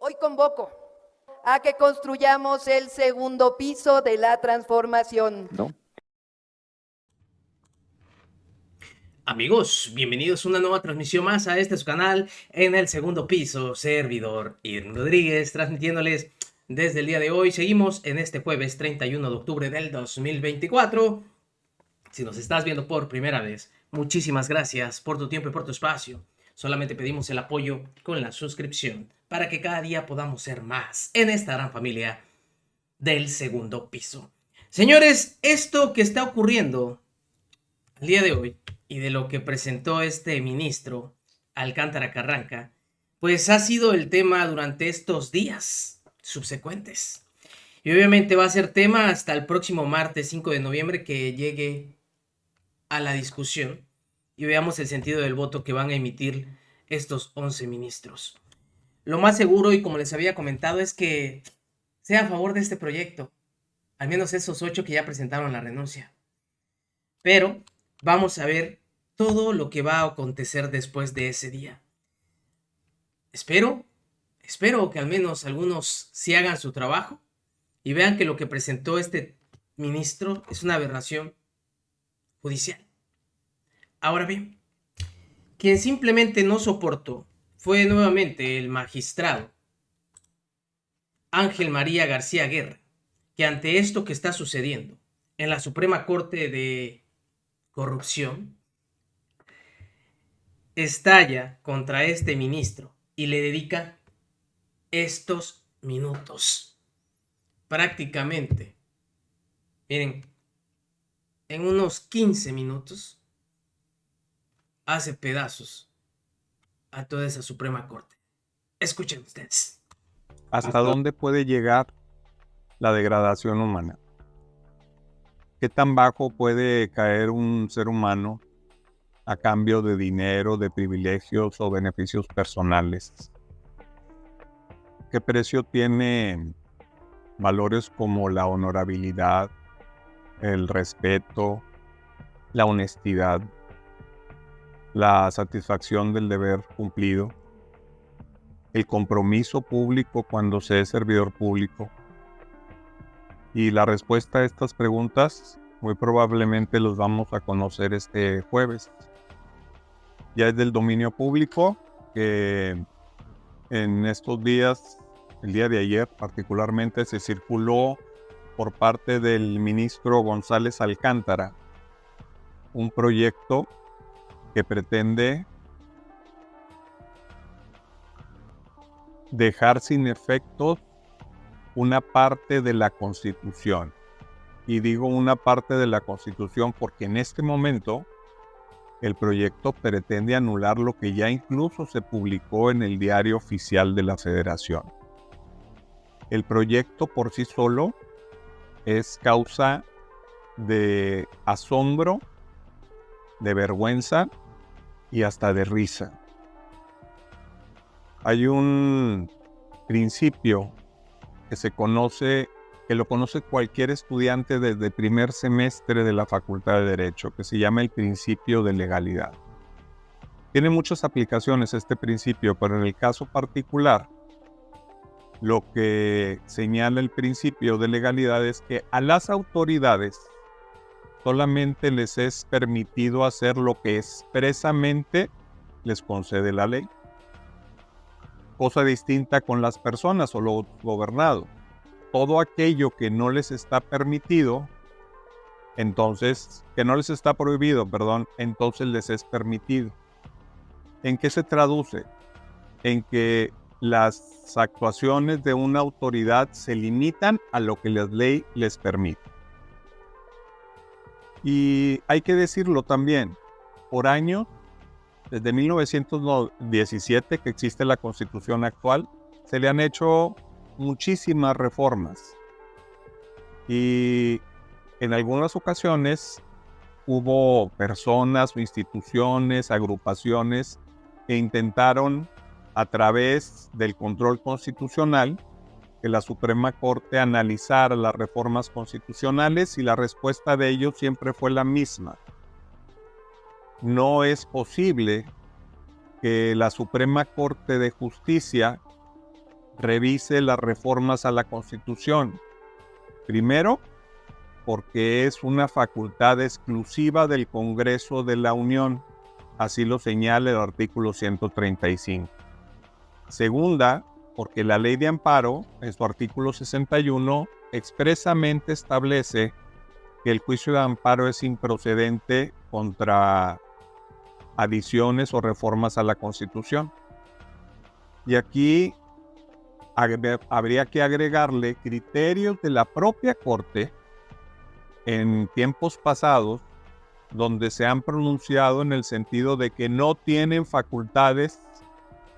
Hoy convoco a que construyamos el segundo piso de la transformación. ¿No? Amigos, bienvenidos a una nueva transmisión más a este su canal en el segundo piso. Servidor Irving Rodríguez, transmitiéndoles desde el día de hoy. Seguimos en este jueves 31 de octubre del 2024. Si nos estás viendo por primera vez, muchísimas gracias por tu tiempo y por tu espacio. Solamente pedimos el apoyo con la suscripción para que cada día podamos ser más en esta gran familia del segundo piso. Señores, esto que está ocurriendo el día de hoy y de lo que presentó este ministro Alcántara Carranca, pues ha sido el tema durante estos días subsecuentes. Y obviamente va a ser tema hasta el próximo martes 5 de noviembre que llegue a la discusión y veamos el sentido del voto que van a emitir estos 11 ministros. Lo más seguro, y como les había comentado, es que sea a favor de este proyecto, al menos esos 8 que ya presentaron la renuncia. Pero vamos a ver todo lo que va a acontecer después de ese día. Espero que al menos algunos sí hagan su trabajo y vean que lo que presentó este ministro es una aberración judicial. Ahora bien, quien simplemente no soportó fue nuevamente el magistrado Ángel María García Guerra, que ante esto que está sucediendo en la Suprema Corte de Corrupción, estalla contra este ministro y le dedica estos minutos. Prácticamente, miren, en unos 15 minutos hace pedazos a toda esa Suprema Corte. Escuchen ustedes. ¿Hasta dónde puede llegar la degradación humana? ¿Qué tan bajo puede caer un ser humano a cambio de dinero, de privilegios o beneficios personales? ¿Qué precio tiene valores como la honorabilidad, el respeto, la honestidad, la satisfacción del deber cumplido, el compromiso público cuando se es servidor público? Y la respuesta a estas preguntas muy probablemente los vamos a conocer este jueves. Ya es del dominio público que en estos días, el día de ayer particularmente, se circuló por parte del ministro González Alcántara un proyecto que pretende dejar sin efectos una parte de la Constitución. Y digo una parte de la Constitución porque en este momento el proyecto pretende anular lo que ya incluso se publicó en el Diario Oficial de la Federación. El proyecto por sí solo es causa de asombro, de vergüenza y hasta de risa. Hay un principio que lo conoce cualquier estudiante desde primer semestre de la Facultad de Derecho, que se llama el principio de legalidad. Tiene muchas aplicaciones este principio, pero en el caso particular, lo que señala el principio de legalidad es que a las autoridades solamente les es permitido hacer lo que expresamente les concede la ley. Cosa distinta con las personas o los gobernados. Todo aquello que no les está permitido, entonces les es permitido. ¿En qué se traduce? En que las actuaciones de una autoridad se limitan a lo que la ley les permite. Y hay que decirlo también, por años, desde 1917 que existe la Constitución actual, se le han hecho muchísimas reformas. Y en algunas ocasiones hubo personas o instituciones, agrupaciones que intentaron a través del control constitucional que la Suprema Corte analizara las reformas constitucionales y la respuesta de ellos siempre fue la misma. No es posible que la Suprema Corte de Justicia revise las reformas a la Constitución. Primero, porque es una facultad exclusiva del Congreso de la Unión, así lo señala el artículo 135. Segunda, porque la Ley de Amparo, en su artículo 61, expresamente establece que el juicio de amparo es improcedente contra adiciones o reformas a la Constitución. Y aquí habría que agregarle criterios de la propia Corte en tiempos pasados, donde se han pronunciado en el sentido de que no tienen facultades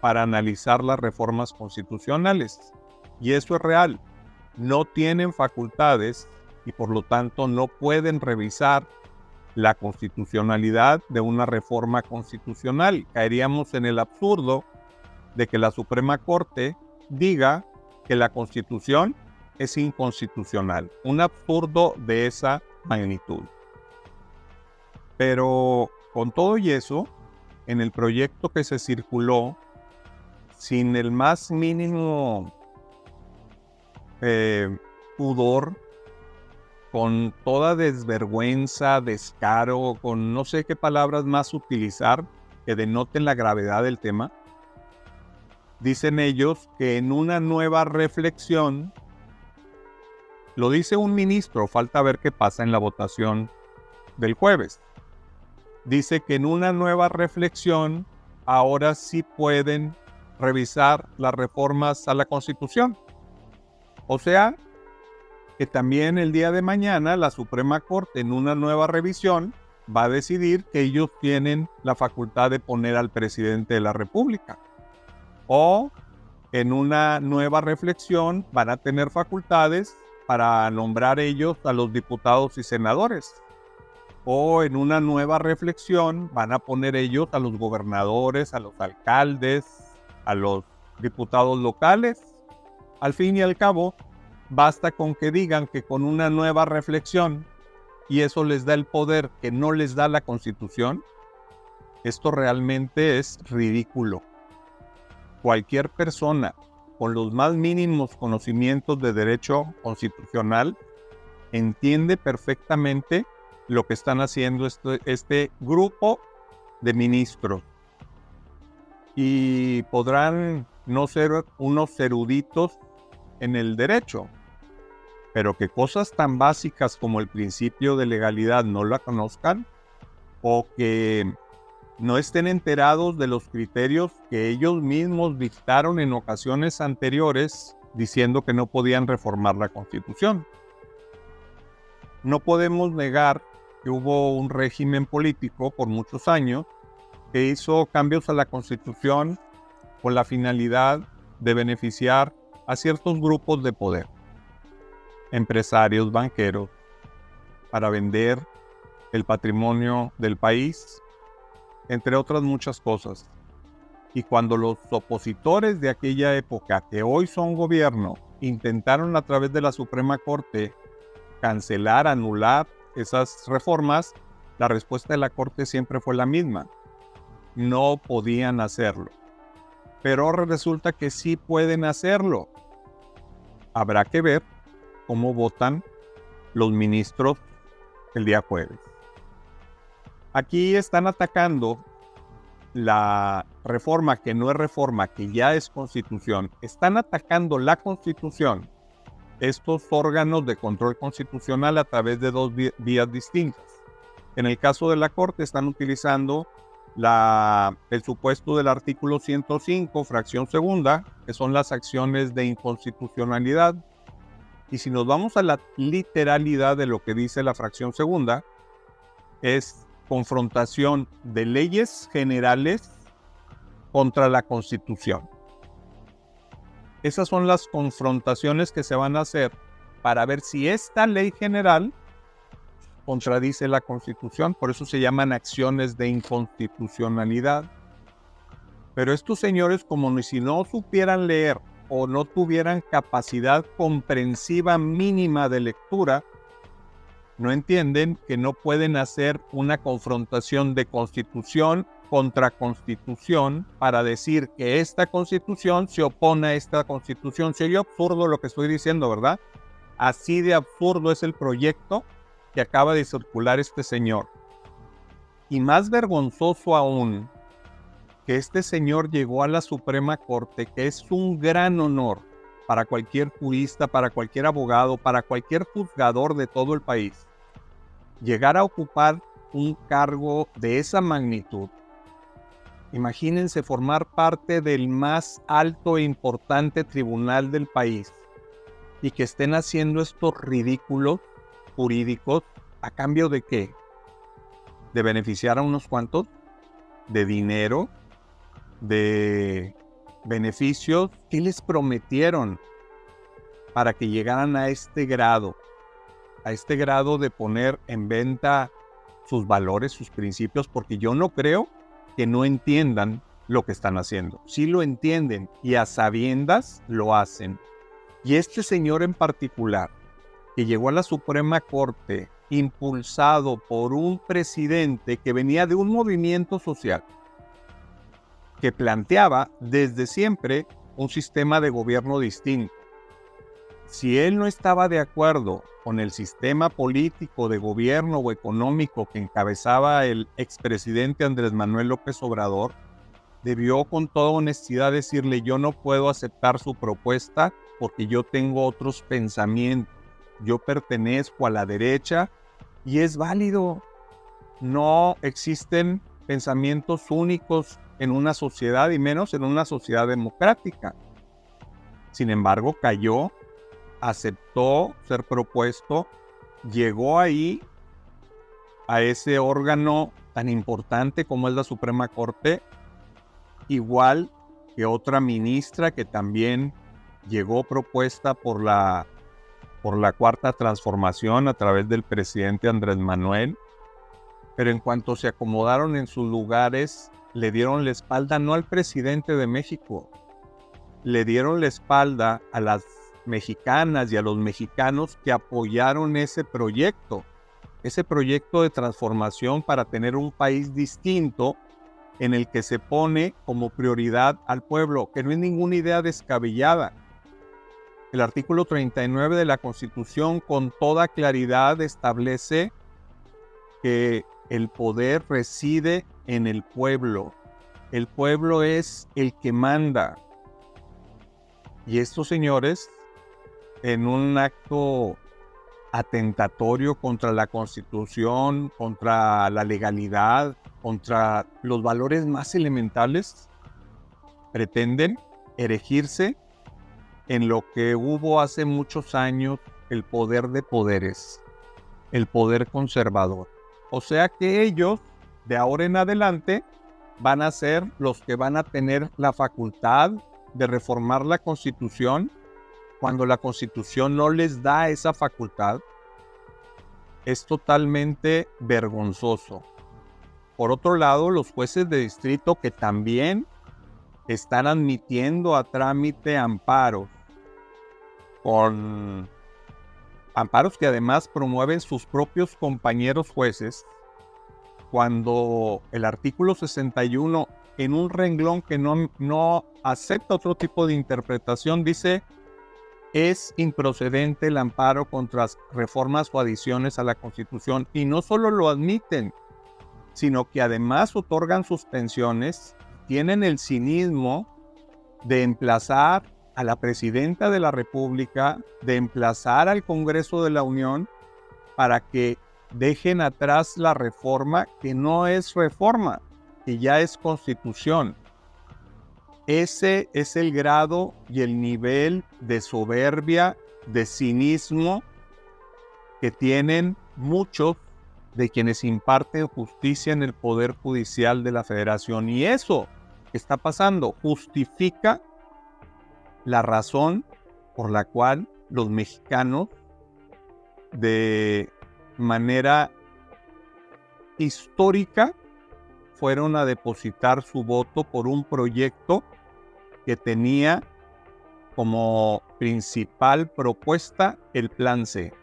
para analizar las reformas constitucionales. Y eso es real. No tienen facultades y por lo tanto no pueden revisar la constitucionalidad de una reforma constitucional. Caeríamos en el absurdo de que la Suprema Corte diga que la Constitución es inconstitucional. Un absurdo de esa magnitud. Pero con todo y eso, en el proyecto que se circuló, sin el más mínimo pudor, con toda desvergüenza, descaro, con no sé qué palabras más utilizar que denoten la gravedad del tema, dicen ellos que en una nueva reflexión, lo dice un ministro, falta ver qué pasa en la votación del jueves, dice que en una nueva reflexión ahora sí pueden revisar las reformas a la Constitución. O sea, que también el día de mañana la Suprema Corte en una nueva revisión va a decidir que ellos tienen la facultad de poner al presidente de la República. O en una nueva reflexión van a tener facultades para nombrar ellos a los diputados y senadores. O en una nueva reflexión van a poner ellos a los gobernadores, a los alcaldes, a los diputados locales. Al fin y al cabo, basta con que digan que con una nueva reflexión, y eso les da el poder que no les da la Constitución. Esto realmente es ridículo. Cualquier persona con los más mínimos conocimientos de derecho constitucional entiende perfectamente lo que están haciendo este grupo de ministros. Y podrán no ser unos eruditos en el derecho, pero que cosas tan básicas como el principio de legalidad no la conozcan, o que no estén enterados de los criterios que ellos mismos dictaron en ocasiones anteriores diciendo que no podían reformar la Constitución. No podemos negar que hubo un régimen político por muchos años que hizo cambios a la Constitución con la finalidad de beneficiar a ciertos grupos de poder, empresarios, banqueros, para vender el patrimonio del país, entre otras muchas cosas. Y cuando los opositores de aquella época, que hoy son gobierno, intentaron a través de la Suprema Corte cancelar, anular esas reformas, la respuesta de la Corte siempre fue la misma: no podían hacerlo. Pero ahora resulta que sí pueden hacerlo. Habrá que ver cómo votan los ministros el día jueves. Aquí están atacando la reforma que no es reforma, que ya es Constitución. Están atacando la Constitución, estos órganos de control constitucional, a través de dos vías distintas. En el caso de la Corte están utilizando el supuesto del artículo 105, fracción segunda, que son las acciones de inconstitucionalidad. Y si nos vamos a la literalidad de lo que dice la fracción segunda, es confrontación de leyes generales contra la Constitución. Esas son las confrontaciones que se van a hacer para ver si esta ley general contradice la Constitución. Por eso se llaman acciones de inconstitucionalidad. Pero estos señores, como si no supieran leer o no tuvieran capacidad comprensiva mínima de lectura, no entienden que no pueden hacer una confrontación de Constitución contraconstitución para decir que esta constitución se opone a esta constitución. Se oye absurdo lo que estoy diciendo, ¿verdad? Así de absurdo es el proyecto que acaba de circular este señor. Y más vergonzoso aún, que este señor llegó a la Suprema Corte, que es un gran honor para cualquier jurista, para cualquier abogado, para cualquier juzgador de todo el país. Llegar a ocupar un cargo de esa magnitud. Imagínense formar parte del más alto e importante tribunal del país y que estén haciendo estos ridículos jurídicos ¿a cambio de qué? ¿De beneficiar a unos cuantos? ¿De dinero? ¿De beneficios? ¿Qué les prometieron para que llegaran a este grado? A este grado de poner en venta sus valores, sus principios, porque yo no creo que no entiendan lo que están haciendo. Sí lo entienden y a sabiendas lo hacen. Y este señor en particular, que llegó a la Suprema Corte impulsado por un presidente que venía de un movimiento social que planteaba desde siempre un sistema de gobierno distinto. Si él no estaba de acuerdo con el sistema político de gobierno o económico que encabezaba el expresidente Andrés Manuel López Obrador, debió con toda honestidad decirle: yo no puedo aceptar su propuesta porque yo tengo otros pensamientos. Yo pertenezco a la derecha y es válido. No existen pensamientos únicos en una sociedad y menos en una sociedad democrática. Sin embargo, cayó, aceptó ser propuesto, llegó ahí a ese órgano tan importante como es la Suprema Corte, igual que otra ministra que también llegó propuesta por la Cuarta Transformación a través del presidente Andrés Manuel, pero en cuanto se acomodaron en sus lugares, le dieron la espalda no al presidente de México, le dieron la espalda a las mexicanas y a los mexicanos que apoyaron ese proyecto de transformación para tener un país distinto en el que se pone como prioridad al pueblo, que no es ninguna idea descabellada. El artículo 39 de la Constitución con toda claridad establece que el poder reside en el pueblo. El pueblo es el que manda. Y estos señores, en un acto atentatorio contra la Constitución, contra la legalidad, contra los valores más elementales, pretenden erigirse en lo que hubo hace muchos años el poder de poderes, el poder conservador. O sea que ellos, de ahora en adelante, van a ser los que van a tener la facultad de reformar la Constitución cuando la Constitución no les da esa facultad. Es totalmente vergonzoso. Por otro lado, los jueces de distrito que también están admitiendo a trámite amparos, con amparos que además promueven sus propios compañeros jueces, cuando el artículo 61, en un renglón que no acepta otro tipo de interpretación, dice: es improcedente el amparo contra reformas o adiciones a la Constitución. Y no solo lo admiten, sino que además otorgan suspensiones, tienen el cinismo de emplazar a la Presidenta de la República, de emplazar al Congreso de la Unión para que dejen atrás la reforma, que no es reforma, que ya es Constitución. Ese es el grado y el nivel de soberbia, de cinismo que tienen muchos de quienes imparten justicia en el Poder Judicial de la Federación. Y eso que está pasando justifica la razón por la cual los mexicanos, de manera histórica, fueron a depositar su voto por un proyecto que tenía como principal propuesta el Plan C,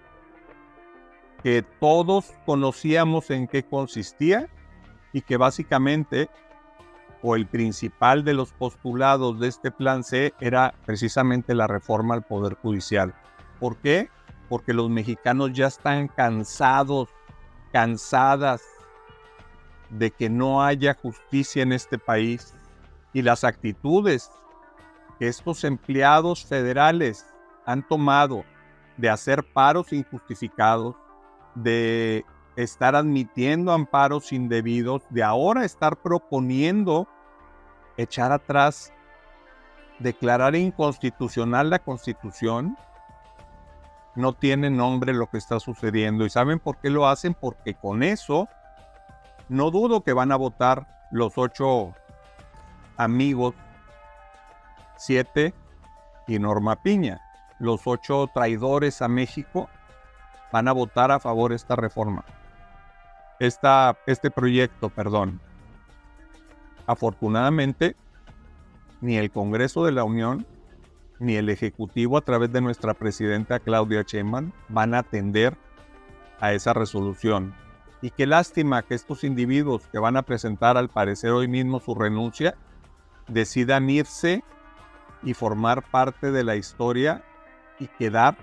que todos conocíamos en qué consistía y que básicamente o el principal de los postulados de este plan C era precisamente la reforma al Poder Judicial. ¿Por qué? Porque los mexicanos ya están cansadas de que no haya justicia en este país, y las actitudes que estos empleados federales han tomado de hacer paros injustificados, de estar admitiendo amparos indebidos, de ahora estar proponiendo echar atrás, declarar inconstitucional la Constitución, no tiene nombre lo que está sucediendo. ¿Y saben por qué lo hacen? Porque con eso no dudo que van a votar los 8 amigos, 7 y Norma Piña. Los 8 traidores a México van a votar a favor de esta reforma. Este proyecto, perdón. Afortunadamente, ni el Congreso de la Unión ni el Ejecutivo a través de nuestra presidenta Claudia Sheinbaum van a atender a esa resolución. Y qué lástima que estos individuos que van a presentar al parecer hoy mismo su renuncia decidan irse y formar parte de la historia y quedar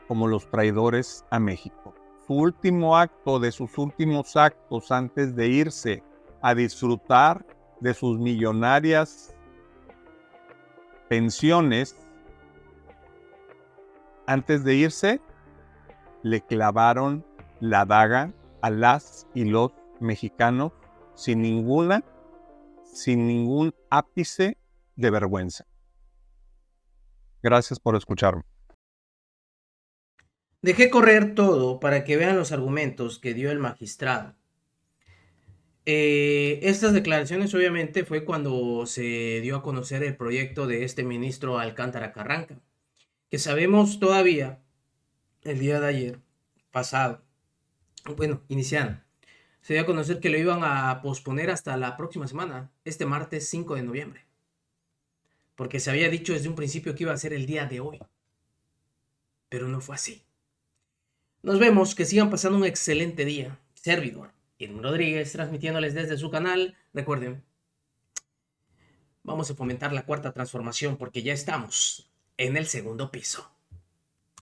como los traidores a México. Su último acto de sus últimos actos antes de irse a disfrutar de sus millonarias pensiones, antes de irse, le clavaron la daga a las y los mexicanos sin ningún ápice de vergüenza. Gracias por escucharme. Dejé correr todo para que vean los argumentos que dio el magistrado. Estas declaraciones obviamente fue cuando se dio a conocer el proyecto de este ministro Alcántara Carranca, que sabemos todavía el día de ayer, iniciando, se dio a conocer que lo iban a posponer hasta la próxima semana, este martes 5 de noviembre, porque se había dicho desde un principio que iba a ser el día de hoy, pero no fue así. Nos vemos, que sigan pasando un excelente día. Servidor Irving Rodríguez, transmitiéndoles desde su canal. Recuerden, vamos a fomentar la cuarta transformación porque ya estamos en el segundo piso.